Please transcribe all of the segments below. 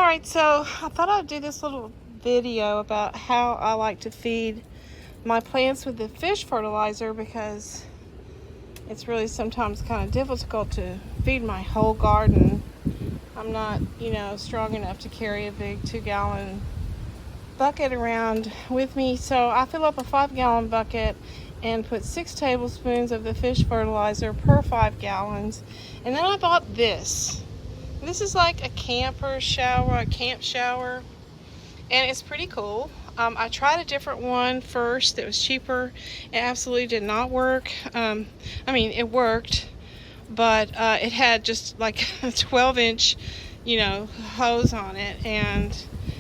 Alright, so I thought I'd do this little video about how I like to feed my plants with the fish fertilizer, because it's really sometimes kind of difficult to feed my whole garden. I'm not, strong enough to carry a big 2-gallon bucket around with me, so I fill up a 5-gallon bucket and put 6 tablespoons of the fish fertilizer per 5 gallons. And then I bought this. This is like a camp shower, and it's pretty cool. I tried a different one first that was cheaper. It absolutely did not work. It worked, but it had just like a 12-inch, hose on it, and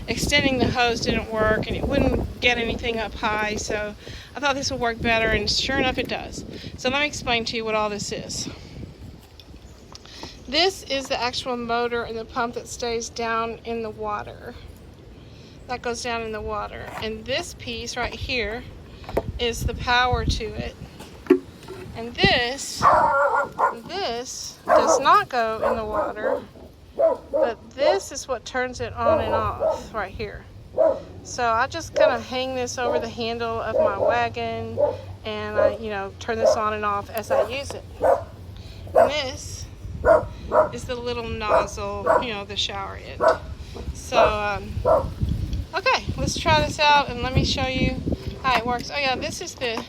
extending the hose didn't work, and it wouldn't get anything up high. So I thought this would work better, and sure enough it does. So let me explain to you what all this is. This is the actual motor and the pump that stays down in the water. That goes down in the water. And this piece right here is the power to it. And this does not go in the water, but this is what turns it on and off right here. So I just kind of hang this over the handle of my wagon, and I, turn this on and off as I use it. And this is the little nozzle, the shower end. So, okay, let's try this out and let me show you how it works. Oh yeah, this is the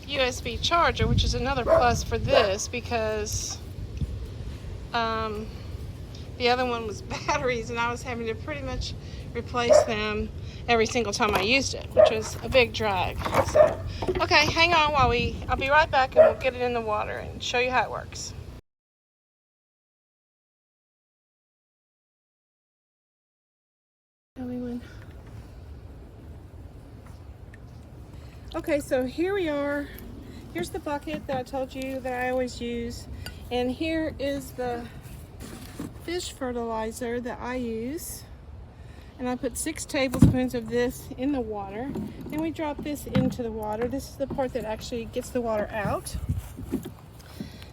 USB charger, which is another plus for this, because the other one was batteries, and I was having to pretty much replace them every single time I used it, which was a big drag. So, okay, hang on I'll be right back, and we'll get it in the water and show you how it works. Okay, so here we are. Here's the bucket that I told you that I always use, and here is the fish fertilizer that I use. And I put 6 tablespoons of this in the water, and we drop this into the water. This is the part that actually gets the water out.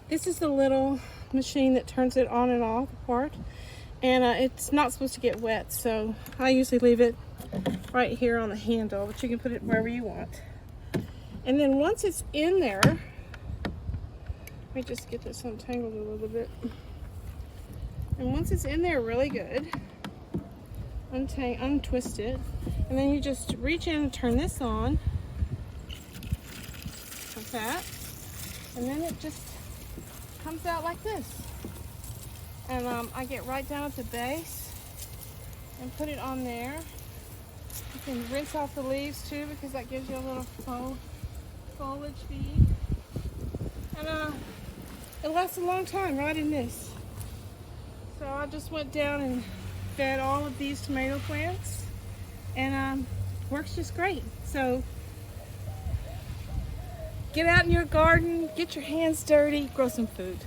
This is the little machine that turns it on and off part, and it's not supposed to get wet, so I usually leave it right here on the handle, but you can put it wherever you want. And then once it's in there, let me just get this untangled a little bit. And once it's in there really good, untwist it, and then you just reach in and turn this on, like that, and then it just comes out like this. And I get right down at the base and put it on there. You can rinse off the leaves too, because that gives you a little foliage feed. And it lasts a long time right in this. So I just went down and fed all of these tomato plants, and works just great. So get out in your garden, get your hands dirty, grow some food.